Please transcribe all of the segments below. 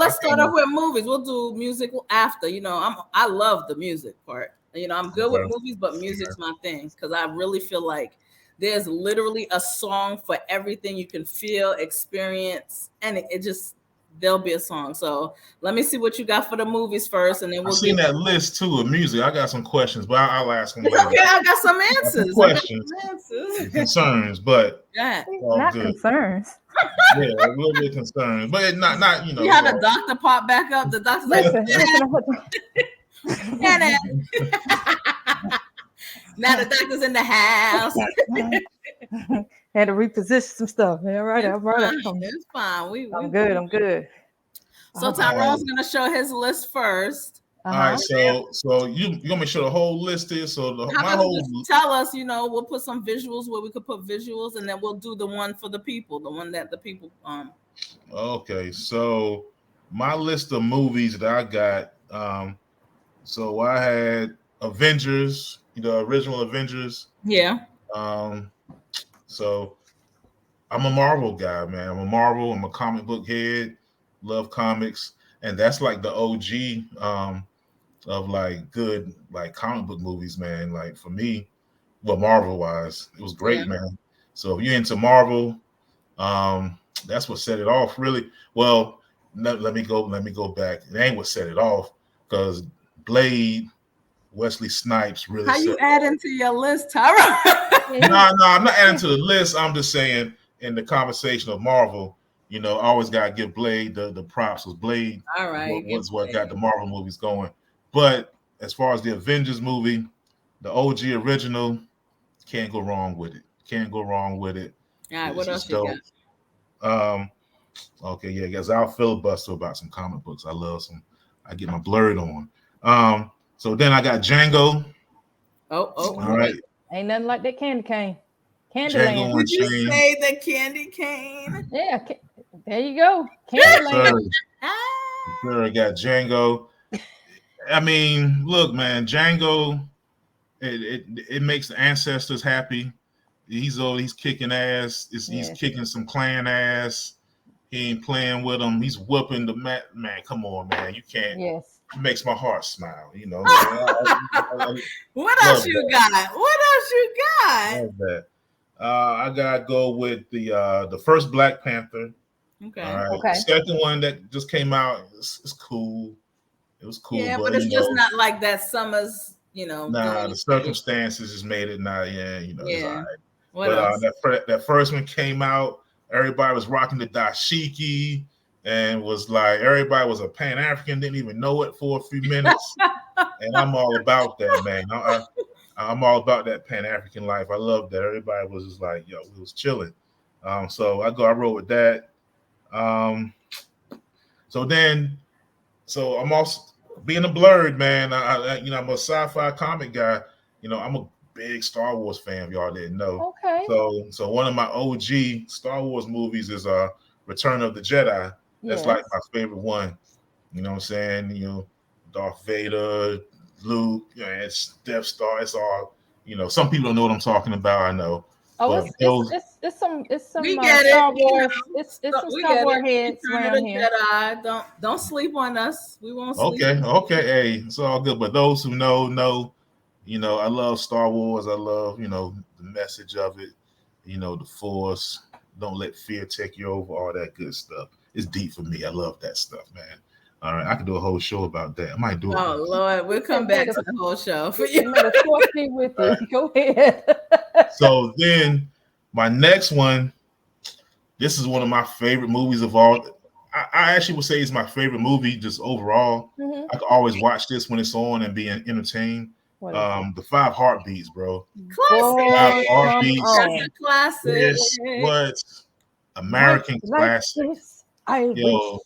let's start off with movies. We'll do music after. I love the music part. I'm good with movies, but music's my thing because I really feel like there's literally a song for everything you can feel, experience, and it just there'll be a song. So let me see what you got for the movies first, and then we'll. I've seen that list too of music. I got some questions, but I'll ask them later. Okay, I got some answers. Questions, concerns, but not good. Concerns. Yeah, a little bit concerned, but not. You had the doctor pop back up. The doctor's like, now the doctor's in the house. Had to reposition some stuff. Yeah, right. It's fine. I'm good. So Tyrone's gonna show his list first. All right, so you gonna make sure the whole list is tell us, we'll put some visuals where we could put visuals, and then we'll do the one for the people, the one that the people Okay, so my list of movies that I got, so I had Avengers, the original Avengers. Yeah. So I'm a Marvel guy, man. I'm a comic book head, love comics, and that's like the OG of like good like comic book movies, man. Like for me, Marvel wise, it was great, man. So if you're into Marvel, that's what set it off, really. Well, let me go back. It ain't what set it off, because Blade, Wesley Snipes really. How you adding to your list, Tyrone? No, I'm not adding to the list. I'm just saying in the conversation of Marvel, I always gotta give Blade the props. Was Blade all right? What got the Marvel movies going? But as far as the Avengers movie, the OG original, can't go wrong with it. All right, what else you got? Okay, yeah, guys, I'll filibuster about some comic books. I love some. I get my blurred on. So then I got Django. All right. Ain't nothing like that candy cane. Candyland. Did you say the candy cane? Yeah, there you go. Candyland. Sure, I got Django. I mean, look, man, Django. It makes the ancestors happy. He's kicking ass. He's kicking some clan ass. He ain't playing with them. He's whooping the man. Come on, man. You can't. Yes. It makes my heart smile. What else you got? I gotta go with the first Black Panther. Okay. All right. Okay. The second one that just came out, it's cool. It was cool. Yeah, but it's just not like that summer's, Nah, the circumstances just made it not. Yeah, it's all right. What else? That first one came out, everybody was rocking the dashiki, and was like everybody was a Pan-African, didn't even know it for a few minutes. And I'm all about that, man. I'm all about that Pan-African life. I love that. Everybody was just like, yo, we was chilling. So I wrote with that. So I'm also being a blurred, man. I'm a sci-fi comic guy. I'm a big Star Wars fan, if y'all didn't know. Okay. So one of my OG Star Wars movies is Return of the Jedi. That's like my favorite one. You know what I'm saying? Darth Vader, Luke, it's Death Star. It's all, some people don't know what I'm talking about. I know. Oh, it's some Star Wars. It's some Star Wars heads around here. Jedi. Don't sleep on us. We won't sleep. Okay. Hey, it's all good. But those who know, I love Star Wars. I love, the message of it. The Force. Don't let fear take you over. All that good stuff. It's deep for me. I love that stuff, man. All right, I could do a whole show about that. I might do it. Oh Lord, we'll come back to the whole show for you. With you. Go ahead. So then, my next one. This is one of my favorite movies of all. I actually would say it's my favorite movie just overall. Mm-hmm. I can always watch this when it's on and be entertained. The 5 Heartbeats, bro. Classic. 5 Heartbeats. That's a classic. This was American classic. Yo.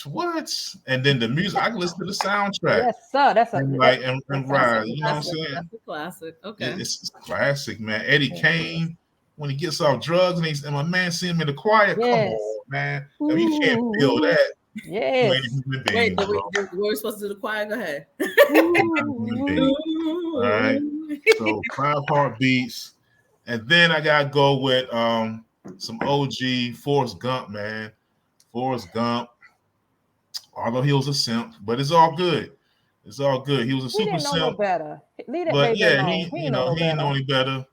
What? And then the music, I can listen to the soundtrack. Yes, sir. That's a and ride. You know what I'm saying? That's a classic. Okay. It's classic, man. Eddie Kane, when he gets off drugs and my man see him in the choir. Come on, man. I mean, you can't feel that. Yes. Wait, we're supposed to do the choir? Go ahead. All right. So 5 Heartbeats. And then I gotta go with some OG Forrest Gump, man. Forrest Gump. although he was a simp, but it's all good. It's all good. He was a super simp. No better. Leave that but yeah, he ain't know any better.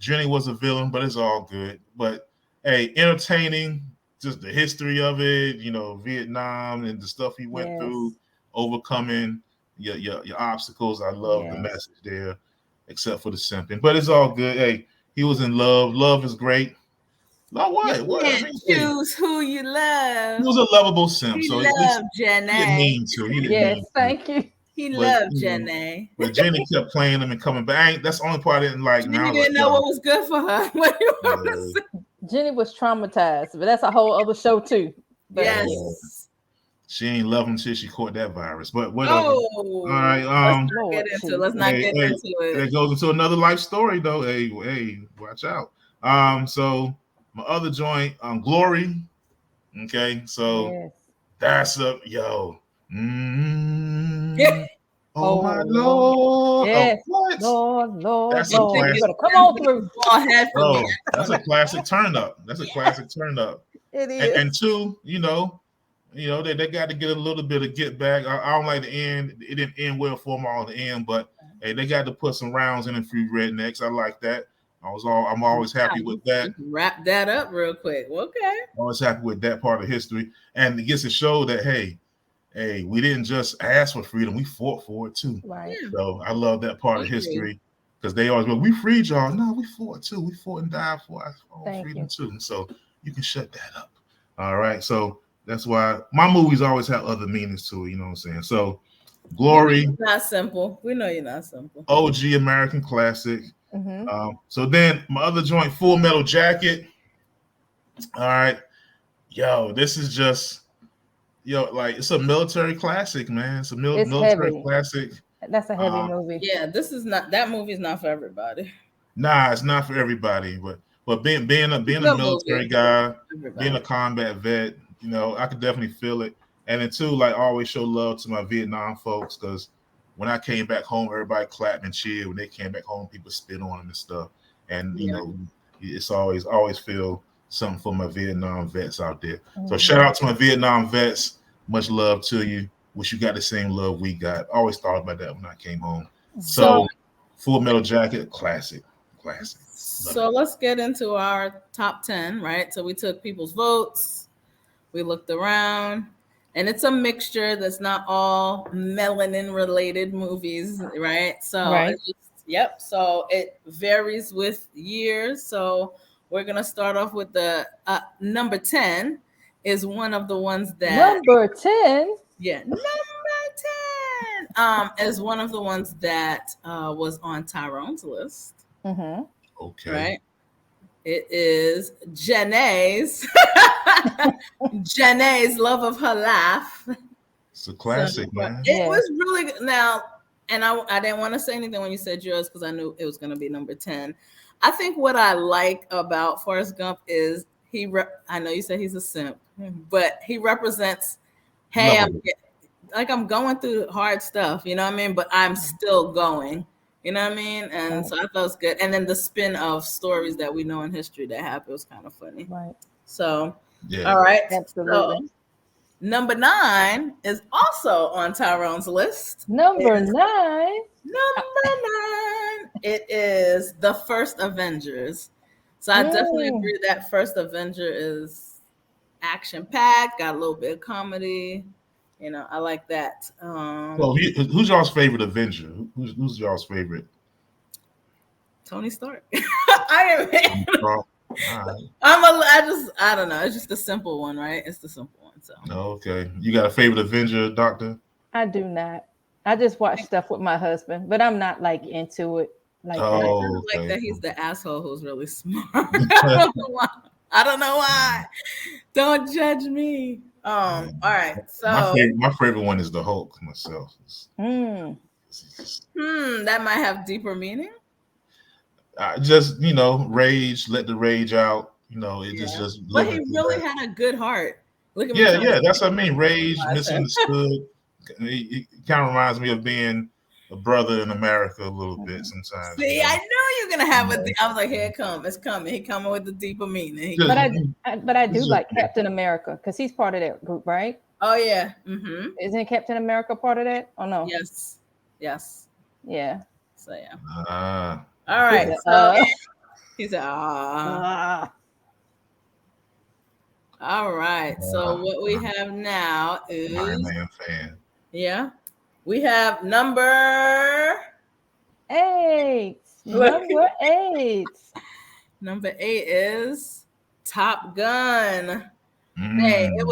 Jenny was a villain, but it's all good. But hey, entertaining, just the history of it, you know, Vietnam and the stuff he went through, overcoming your obstacles. I love the message there, except for the simping. But it's all good. Hey, he was in love. Love is great. Love what? You can't choose who you love. He was a lovable simp. He loved Jenny. He didn't mean to. Yes, thank you. He loved Jenny. But Jenny kept playing him and coming back. That's the only part I didn't like. Jenny didn't know what was good for her. Jenny was traumatized, but that's a whole other show too. But yes. She ain't love him until she caught that virus. But whatever. All right. Let's not get into it. It goes into another life story though. Hey, watch out. So my other joint, Glory. Okay, so that's up, yo. Oh my Lord. Yes. Lord. That's a classic. Come on through. Bro, that's a classic turn up. That's a classic turn up. It is. And two, you know, they got to get a little bit of get back. I don't like the end. It didn't end well for them all in the end, but hey, they got to put some rounds in for Rednecks. I like that. I'm always happy with that. Wrap that up real quick. Okay. Always happy with that part of history. And it gets to show that, hey, we didn't just ask for freedom, we fought for it too. Right. So I love that part of history because they always go, we freed y'all. No, we fought too. We fought and died for our freedom too. And so you can shut that up. All right. So that's why my movies always have other meanings to it. You know what I'm saying? So Glory. It's not simple. We know you're not simple. OG American classic. So then my other joint, Full Metal Jacket. All right. Yo, this is just like it's a military classic, man. It's a military classic. That's a heavy movie. Yeah, that movie's not for everybody. Nah, it's not for everybody. But being a military guy, being a combat vet, you know, I could definitely feel it. And then too, like, I always show love to my Vietnam folks because when I came back home, everybody clapped and cheered. When they came back home, people spit on them and stuff. And you know, it's always feel something for my Vietnam vets out there. So shout out to my Vietnam vets. Much love to you. Wish you got the same love we got. Always thought about that when I came home. So Full Metal Jacket, classic. So let's get into our top 10, right? So we took people's votes. We looked around. And it's a mixture that's not all melanin related movies, right? So so it varies with years. So we're gonna start off with the number 10 is one of the ones that number 10. Yeah, number 10 is one of the ones that was on Tyrone's list. Okay. Right. It is Janae's Love of Her Life. It's a classic, man. It was really good. Now, and I didn't want to say anything when you said yours because I knew it was going to be number 10. I think what I like about Forrest Gump is I know you said he's a simp, but he represents, hey, I'm going through hard stuff, you know what I mean? But I'm still going. You know what I mean? And so I thought it was good. And then the spin of stories that we know in history that happened was kind of funny. Right. So, all right. Absolutely. So, number 9 is also on Tyrone's list. Number 9. It is The First Avengers. So I definitely agree that First Avenger is action-packed, got a little bit of comedy. You know, I like that. Well, who's y'all's favorite Avenger? Who's y'all's favorite? Tony Stark. I don't know. It's just the simple one, right? It's the simple one. So. Okay. You got a favorite Avenger, Doctor? I do not. I just watch stuff with my husband, but I'm not like into it. Like like that. He's the asshole who's really smart. I don't know why. Don't judge me. All right. So my favorite one is the Hulk myself. That might have deeper meaning. Just rage, let the rage out. It just. But he really had a good heart. Look at me. Yeah. That's what I mean. Rage, misunderstood. It kind of reminds me of being a brother in America a little bit sometimes. See, I knew you're gonna have I was like, here it comes. It's coming. He coming with the deeper meaning. But I do like Captain America because he's part of that group, right? Oh yeah. Isn't Captain America part of that? Oh no. Yes. Yeah. So yeah. All right. So he said, All right. So what we have now is Iron Man fan. Yeah. We have number 8. Number 8. Number 8 is Top Gun. Hey, it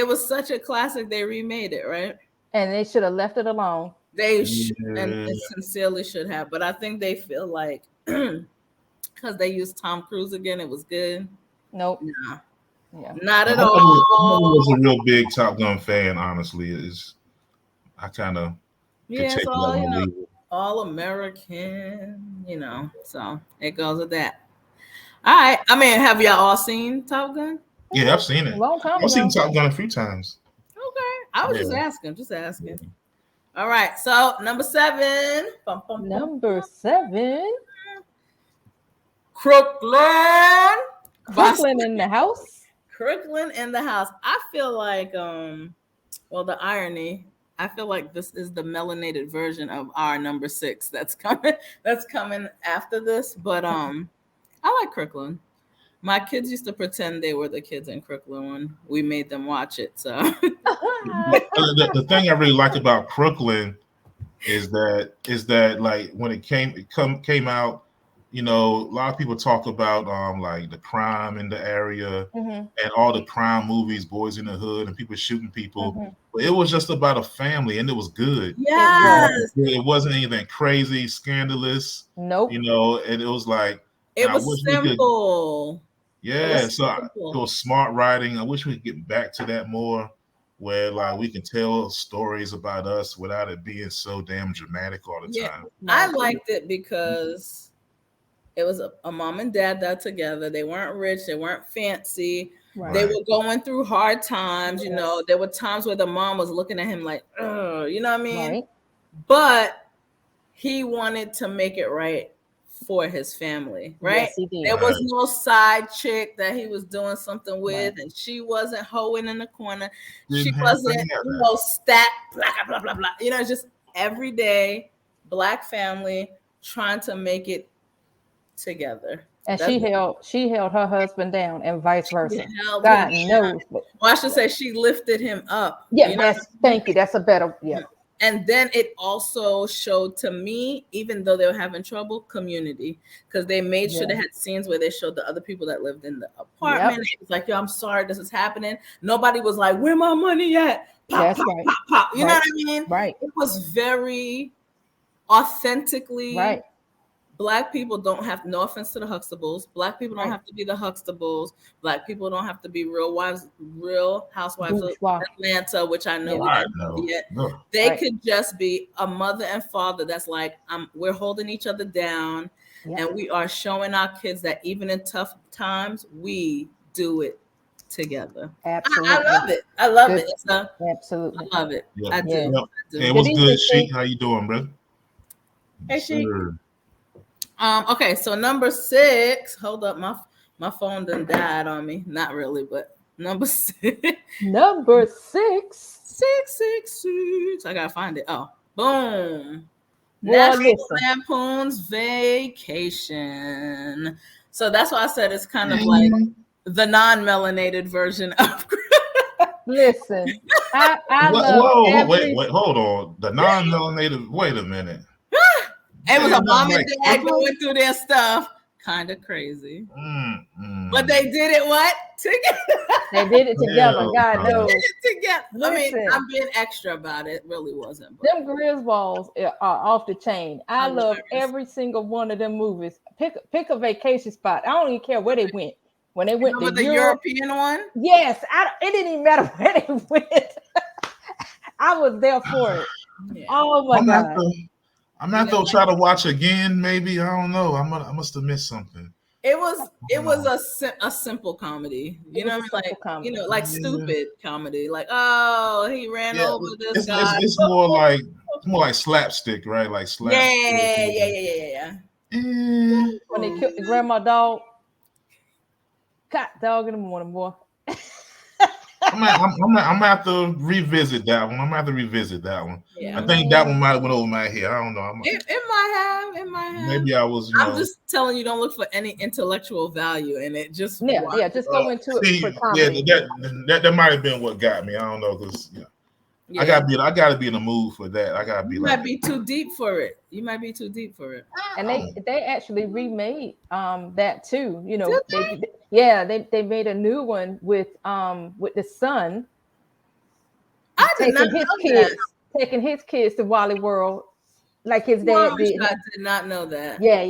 was such a classic. They remade it, right? And they should have left it alone. They sincerely should have, but I think they feel like because they used Tom Cruise again, it was good. Nope. Nah. Yeah. Not at all. I was a real big Top Gun fan, honestly. I kind of it's all all American, so it goes with that. All right. I mean, have y'all all seen Top Gun? Yeah, I've seen it. I've seen Top Gun a few times. Okay. I was just asking. All right. So number 7. Number 7. Crooklyn. Crooklyn in the house. Crooklyn in the house. I feel like the irony, I feel like this is the melanated version of our number 6 that's coming after this. But I like Crooklyn. My kids used to pretend they were the kids in Crooklyn when we made them watch it. So the thing I really like about Crooklyn is that like when it came out, a lot of people talk about like the crime in the area and all the crime movies, Boys in the Hood, and people shooting people. But it was just about a family, and it was good. Yes. It wasn't anything crazy, scandalous. Nope. And it was like it was simple. It was smart writing. I wish we could get back to that more, where like we can tell stories about us without it being so damn dramatic all the time. I liked it because it was a mom and dad that together. They weren't rich. They weren't fancy. Right. They were going through hard times. There were times where the mom was looking at him like, you know what I mean? Right. But he wanted to make it right for his family, right? Yes, he did. There was no side chick that he was doing something with, and she wasn't hoeing in the corner. She wasn't, stat, blah, blah, blah, blah. Just everyday Black family trying to make it together. And she held her husband down, and vice versa. God knows. Well, I should say she lifted him up. Yeah, thank you. That's a better, And then it also showed to me, even though they were having trouble, community, because they made sure they had scenes where they showed the other people that lived in the apartment. It was like, yo, I'm sorry this is happening. Nobody was like, where my money at? Pop, pop, pop, pop. You know what I mean? Right. It was very authentically. Right. Black people don't have, no offense to the Huxtables, Black people don't have to be the Huxtables. Black people don't have to be Real Housewives of Atlanta, which I know we don't yet. No. They could just be a mother and father that's like, we're holding each other down, and we are showing our kids that even in tough times, we do it together. Absolutely. I love it. Absolutely. I love it. Yeah. I do. Hey, what's good, Sheik? How you doing, bro? Hey, Sheik. Okay, so number 6. Hold up, my phone done died on me. Not really, but number 6. Number 6. 666. I gotta find it. Oh, boom. National Lampoon's Vacation. So that's why I said it's kind of like the non-melanated version of. Listen, I love. Wait, hold on. The non-melanated. Wait a minute. It was a mom and dad going through their stuff. Kind of crazy. But they did it together. They did it together. God knows. They did it together. Listen, I mean, I'm being extra about it. It really wasn't. But. Them Griswolds are off the chain. I love every single one of them movies. Pick a vacation spot. I don't even care where they went. When they went to the European one? Yes. It didn't even matter where they went. I was there for it. Yeah. Oh my God. I'm not gonna try to watch again. Maybe, I don't know. I must have missed something. It was a simple comedy. You know, like comedy. Like stupid comedy. Like, oh, he ran over this guy. It's more like slapstick, right? Like slapstick. Yeah. When they killed the grandma dog. Got dog in the morning, boy. I'm gonna have to revisit that one. I'm gonna have to revisit that one. Yeah. I think that one might have went over my head. I don't know. It might have. It might have. Maybe I was. I'm just telling you, don't look for any intellectual value in it. Just just go into it for comedy. Yeah, that might have been what got me. I don't know because I gotta be in the mood for that. I gotta be. You might be too deep for it. You might be too deep for it. And they actually remade that too. You know, Did they made a new one with the son. I did not know that. Taking his kids to Wally World, like his dad did. I did not know that. Yeah.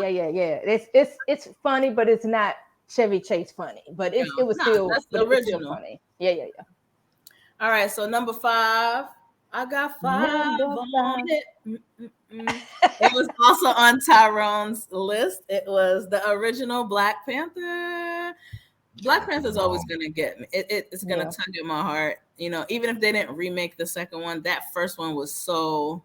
It's funny, but it's not Chevy Chase funny. But it was still that's the original. Still funny. Yeah. All right, so number 5. I got 5 on it. It was also on Tyrone's list. It was the original Black Panther. Black Panther's always gonna get me. It's gonna tug at my heart. You know, even if they didn't remake the second one, that first one was so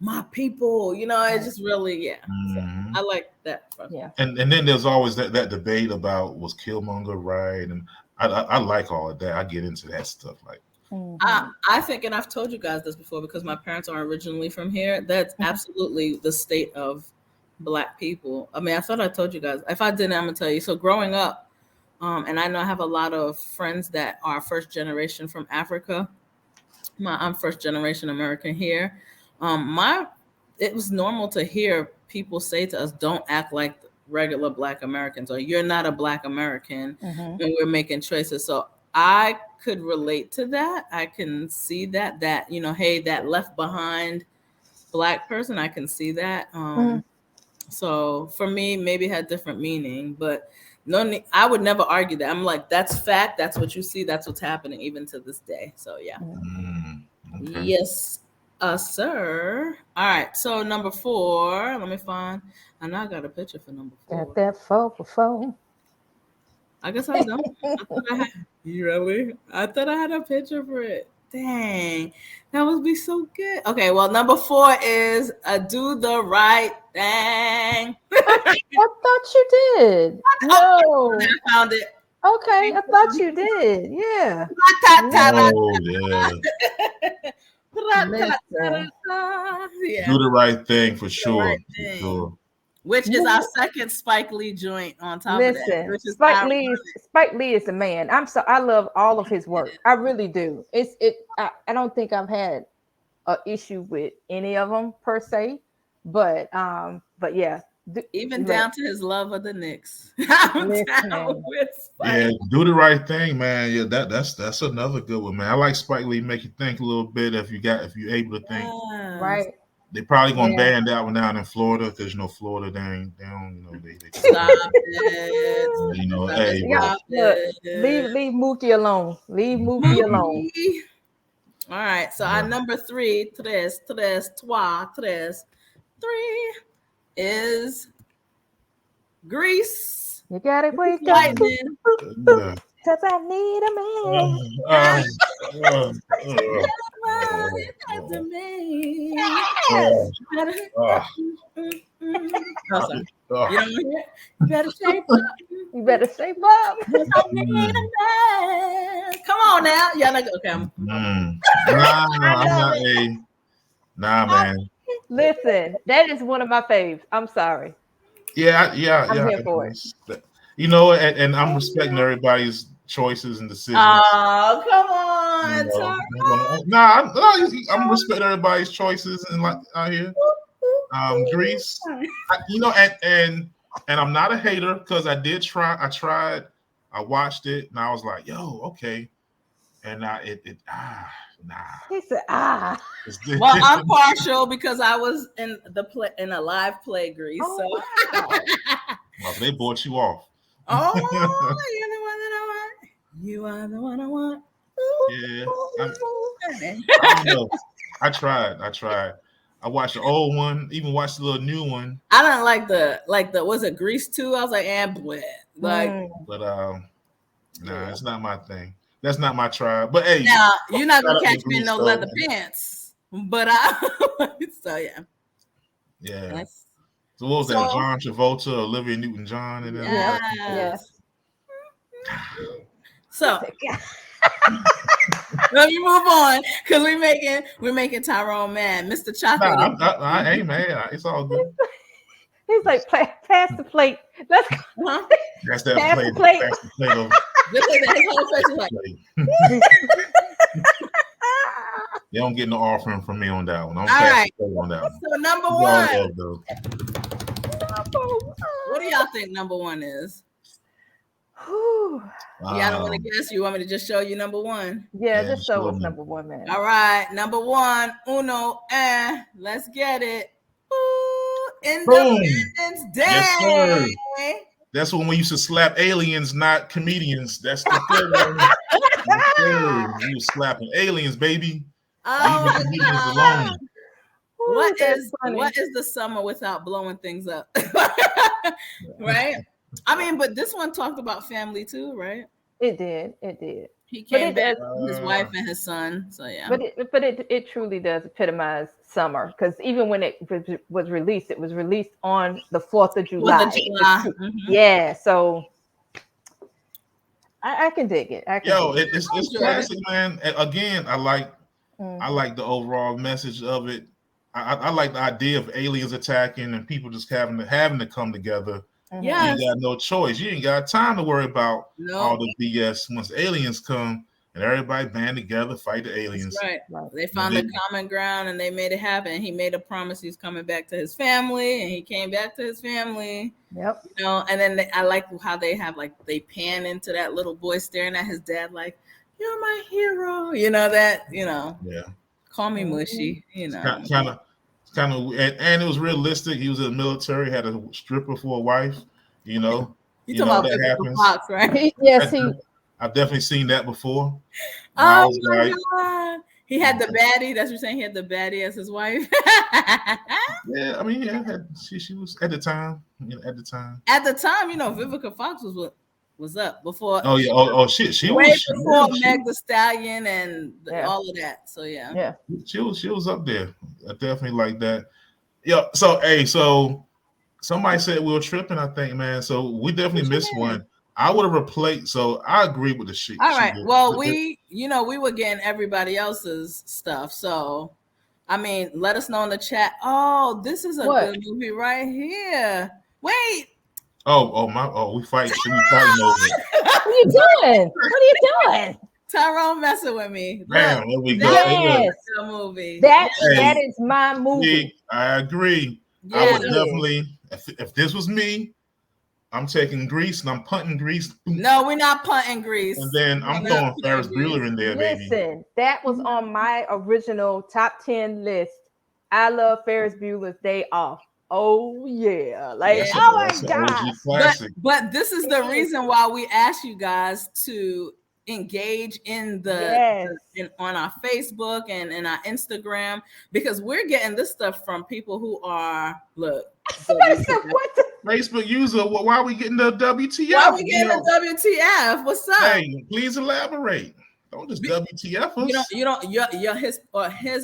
my people. You know, it's just really So I like that. Yeah. And then there's always that debate about was Killmonger right, and I like all of that. I get into that stuff like. I think, and I've told you guys this before because my parents are originally from here. That's absolutely the state of Black people. I mean, I thought I told you guys. If I didn't, I'm gonna tell you. So growing up, and I know I have a lot of friends that are first generation from Africa. I'm first generation American here. It was normal to hear people say to us, "Don't act like regular Black Americans," or "You're not a Black American," when we're making choices. So I could relate to that. I can see that hey, that left behind Black person, I can see that. So for me, maybe it had different meaning, but I would never argue that. I'm like, that's fact. That's what you see. That's what's happening even to this day. So yeah. Okay. Yes, sir. All right. So number 4, let me find. I know I got a picture for number 4. Got that 4 for 4. I guess I don't. You really? I thought I had a picture for it. Dang, that would be so good. Okay, well, number 4 is Do the Right Thing. I thought you did. No, I found it. Okay, I thought you did. Yeah. Do the right thing for sure. For sure. Which is our second Spike Lee joint on top of that. Which is Spike Lee is the man. I love all of his work. I really do. I don't think I've had an issue with any of them per se, but yeah. Even down to his love of the Knicks. I'm down with Spike. Yeah, Do the Right Thing, man. Yeah, that's another good one, man. I like Spike Lee. Make you think a little bit if you're able to think. Right. They probably gonna ban that one down in Florida because Florida they don't they stop it. Leave Mookie alone. Leave Mookie alone. All right. So our number 3, tres, is Grease. You gotta wake up. Cause I need a man. You better shape up. You better shape up. Come on now. Y'all like, okay. I'm not man. Listen, that is one of my faves. I'm sorry. Yeah. I'm here for it. You know, and I'm respecting everybody's choices and decisions. Oh, come on. I'm respecting everybody's choices and like out here. Grease. And I'm not a hater because I did try. I watched it and I was like, yo, okay. And nah. He said, Well, I'm partial because I was in a live play, Grease. Oh, so well, they bought you off. Oh, you're the one that I want. You are the one I want. Yeah. I don't know. I tried. I watched the old one, even watched the little new one. I don't like the was it Grease 2? I was like, bleh. But it's not my thing. That's not my tribe. But hey, now you're not gonna catch me in no leather pants. But so yeah. Yeah. So what was that? John Travolta, Olivia Newton-John, and yes. So Let me move on because we're making Tyrone mad. Mr. Chocolate. I ain't mad. It's all good. He's like, pass the plate. Let's go. Huh? That's that Pass plate. the plate. That's the plate of Just like that, his whole face is like, you don't get no offering from me on that one. I'm all right. on that one. So number You all one. love, though. What do y'all think number one is? Whew. Yeah, I don't want to guess. You want me to just show you number one? Yeah, Yeah, just show sure. us number one, man. All right, number one, uno, let's get it. Ooh, Independence Day. Yes, sir. That's when we used to slap aliens, not comedians. That's the third one. Yes, sir. We was slapping aliens, baby. Oh, Leaving comedians alone. Ooh, that's funny. What is the summer without blowing things up? Right? I mean, but this one talked about family too, right? It did. He came back does- with his wife and his son. So yeah. But it truly does epitomize summer, because even when it was released on the 4th of July. 4th of July. Mhm. Yeah, so I can dig it. It's classic, man. And again, I like Mhm. the overall message of it. I like the idea of aliens attacking and people just having to come together. Mhm. Yeah. You ain't got no choice. You ain't got time to worry about No. all the BS. Once aliens come and everybody band together, fight the aliens. That's right. Right. They found the common ground and they made it happen. He made a promise he's coming back to his family, and he came back to his family. Yep. You know, and then I like how they have they pan into that little boy staring at his dad like, "You're my hero." You know that. You know, Yeah. call me mushy. You know, Kind of, and it was realistic. He was in the military, had a stripper for a wife. You know, you talking about that Vivica happens. Fox, right? Yes, I've definitely seen that before. Oh my God. He had the baddie. That's what you're saying. He had the baddie as his wife. Yeah, I mean, yeah, she was at the time. At the time. At the time, you know, Vivica Fox was up before. Oh yeah. Oh shit. She way was before Meg Thee Stallion and Yeah. all of that. So yeah. Yeah. She was up there. I definitely like that. Yeah. So somebody said we were tripping, I think, man. So we definitely missed one. I would have replaced. So I agree with the shit. All right. Well, we were getting everybody else's stuff. So, I mean, let us know in the chat. Oh, this is a good movie right here. Wait. We fight. We fighting over it. What are you doing? What are you doing? Tyrone messing with me. Damn, there we go. Yes. The movie. That is my movie. See, I agree. Yeah. I would definitely, if this was me, I'm taking Grease and I'm punting Grease. No, we're not punting Grease. And then I'm throwing Ferris Bueller in there, baby. Listen, that was on my original top 10 list. I love Ferris Bueller's Day Off. Oh yeah, oh my God! But this is the reason why we ask you guys to engage in on our Facebook and in our Instagram, because we're getting this stuff from people who are Facebook user. Why are we getting the WTF? Why are we getting the WTF? What's up? Hey, please elaborate. Don't just WTF us. You don't. Your his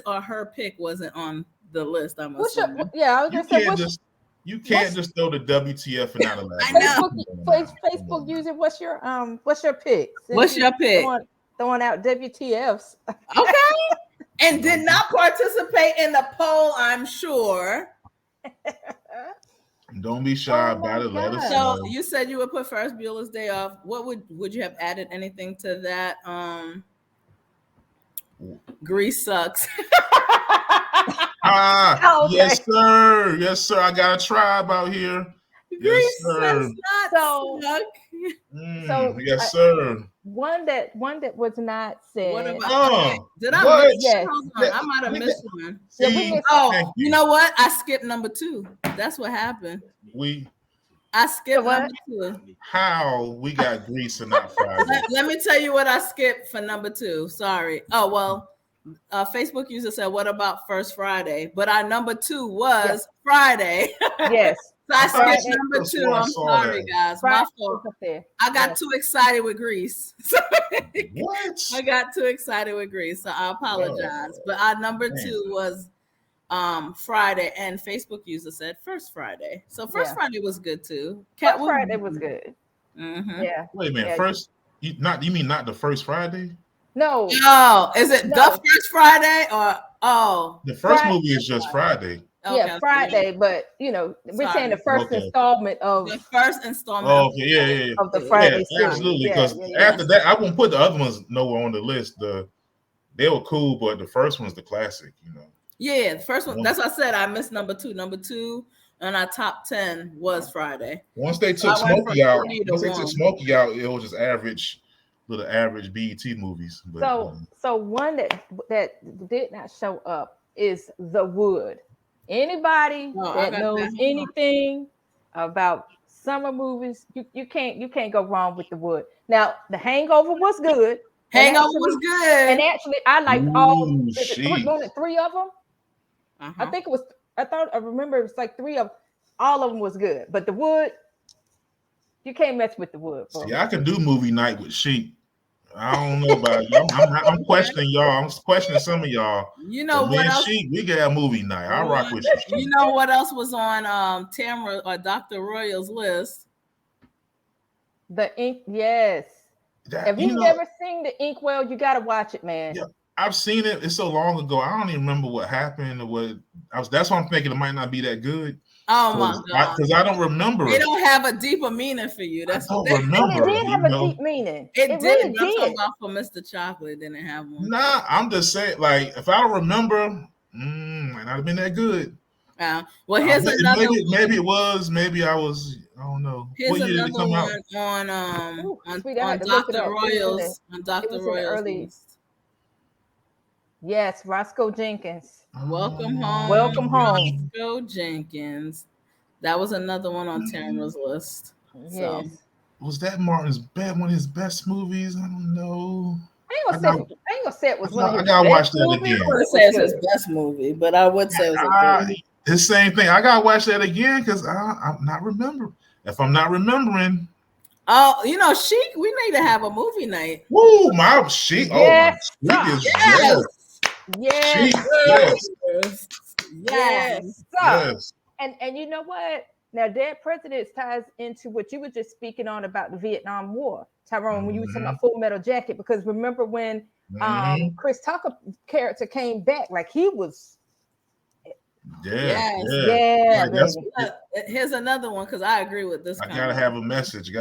or her pick wasn't on the list. I'm assuming. I was gonna say. You can't just throw the WTF and not elaborate. I know. Facebook user, what's your pick? What's your pick? Throwing out WTFs. Okay. And did not participate in the poll, I'm sure. Don't be shy about it. Let us know. So you said you would put Ferris Bueller's Day Off. What would you have added anything to that? Grease sucks. Okay. Yes, sir. Yes, sir. I got a tribe out here. Grease yes, sir. Yes, sir. One that was not said. What about, did I miss? Yes. I might have missed one. See, you know what? I skipped number 2. That's what happened. I skipped number 2. How we got Grease and not Friday? Let me tell you what I skipped for number 2. Sorry. Oh well. Facebook user said, "What about First Friday?" But our number 2 was Friday. Yes. So I skipped number 2. I'm sorry, guys. My fault. I got too excited with Grease. What? I got too excited with Grease, so I apologize. But our number 2 was Friday, and Facebook user said First Friday. So First Friday was good too. First Friday was good. Mm-hmm. Yeah. Wait a minute. You mean not the first Friday? No. Oh, is it No. the first Friday or The first Friday. movie is just Friday. Yeah, Friday, but we're saying the first installment of the first installment. Oh, yeah. Of the Friday series. Absolutely. Because after that, I won't put the other ones nowhere on the list. They were cool, but the first one's the classic, Yeah, the first one. That's what I said. I missed number 2. Number 2 on our top 10 was Friday. Once they took Smokey out, it was just little average BET movies. But, so one that did not show up is The Wood. Anybody that knows anything about summer movies, you can't go wrong with The Wood. Now, The Hangover was good. Hangover was good, and actually, I liked all 3 of them. Uh-huh. I remember it was like 3 of them. All of them was good, but The Wood, you can't mess with The Wood. Bro. See, I can do movie night with Sheik. I don't know about you. I'm questioning y'all. I'm questioning some of y'all. You know what else? Sheik, we got a movie night. I rock with you. You know what else was on Tamara or Dr. Royal's list? The Ink, yes. If you've never seen The Inkwell, you got to watch it, man. Yeah, I've seen it. It's so long ago. I don't even remember what happened or that's why I'm thinking it might not be that good. Oh my God! Because I don't remember. It don't have a deeper meaning for you. That's I don't remember. It did have a deep meaning. It did. I'm talking about for Mr. Chocolate. Didn't have one. Nah, I'm just saying. Like, if I don't remember, might not have been that good. Well, here's another. Maybe it was. Maybe I was. I don't know. Here's another one on Dr. Royals. On Dr. Royals list. Yes, Roscoe Jenkins. Welcome home. Welcome home. Roscoe Jenkins. That was another one on Tamara's list. Yes. So. Was that Martin's one of his best movies? I don't know. I ain't gonna say it was one of his I gotta watch that movies. again. I wouldn't say it's his best movie, but I would say it was a good movie. The same thing. I gotta watch that again because I'm not remembering. If I'm not remembering. Oh, Sheik, we need to have a movie night. Woo, my Sheik. Yes. Oh, Sheik yes. Yes. And you know what? Now, Dead Presidents ties into what you were just speaking on about the Vietnam War, Tyrone, when you were talking about Full Metal Jacket, because remember when Chris Tucker character came back, like he was. Yeah. Here's another one because I agree with this. I gotta have a message.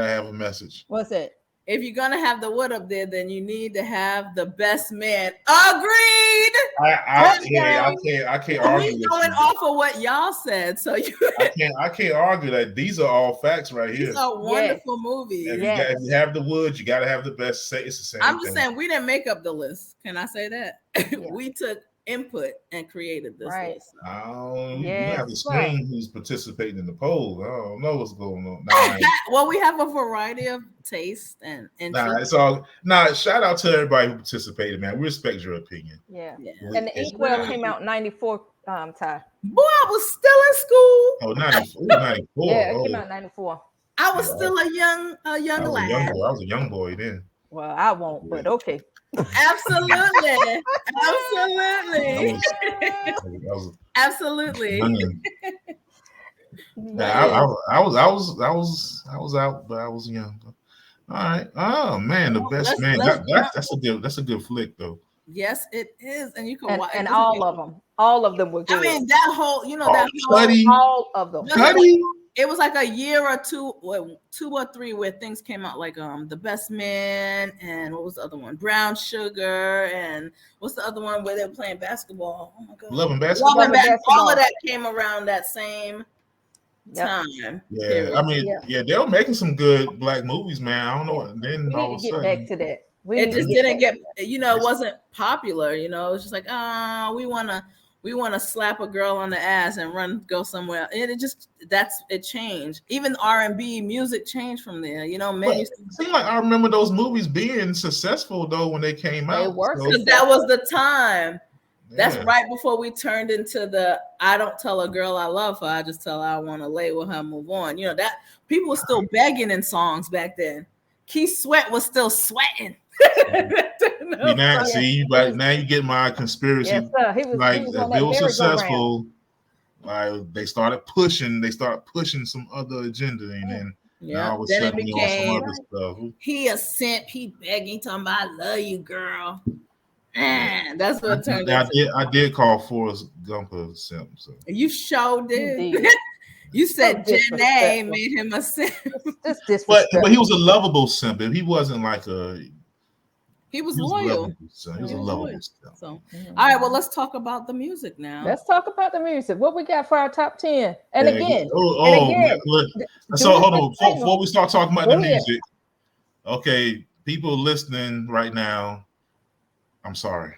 What's it? If you're gonna have the Wood up there, then you need to have the Best Man. Agreed. I can't argue. We're going off of what y'all said, so I can't argue that these are all facts right here. These are wonderful movies. If you have the Wood, you gotta have the best. It's the same. I'm just saying we didn't make up the list. Can I say that? We took input and created this list. You have to explain who's participating in the poll. I don't know what's going on. Well, we have a variety of taste and interest. It's all shout out to everybody who participated, man. We respect your opinion. Yeah. And the Inkwell came out in 94, Ty. Boy, I was still in school. Oh, 94. Yeah, it came out in 94. I was still a young lad. I was a young boy then. Well, I won't, but okay. Absolutely. Absolutely. I was out, but I was young. All right. Oh man, the Best Man. That's a good flick though. Yes, it is, and you can watch. And all of them were good. I mean, that whole, all of them. It was like a year or two or three where things came out like The Best Man and what was the other one? Brown Sugar, and what's the other one where they were playing basketball? Oh my God. Love and Basketball. All of that came around that same time. Yeah, I mean, they were making some good black movies, man. I don't know. And then all of a sudden, back to that. It just didn't get. It wasn't popular. It was just like, we want to slap a girl on the ass and go somewhere. And it changed. Even R&B music changed from there. It seemed like I remember those movies being successful though when they came out. They were, because that was the time. That's right before we turned into the I don't tell a girl I love her. I just tell her I want to lay with her, move on. That people were still begging in songs back then. Keith Sweat was still sweating. Now you get my conspiracy. Yes, sir. He was if it was successful, they started pushing some other agenda, and then Yeah. I was Then it setting me on some became other stuff. he a simp, he begging, talking about I love you, girl. And that's what it turned into. I did call Forrest Gump a simp. So. You sure You did. did. You said So Janae disrespectful. made him a simp. This But disrespectful. he was a lovable simp. He wasn't like a. He was He was loyal. lovable. So he was He a was lovable loyal. simp. So, all right. Well, let's talk about the music now. Let's talk about the music. What we got for our top 10? And Yeah, again, so hold on. disclaimer. Before we start talking about Go the ahead. music, okay, people listening right now, I'm sorry.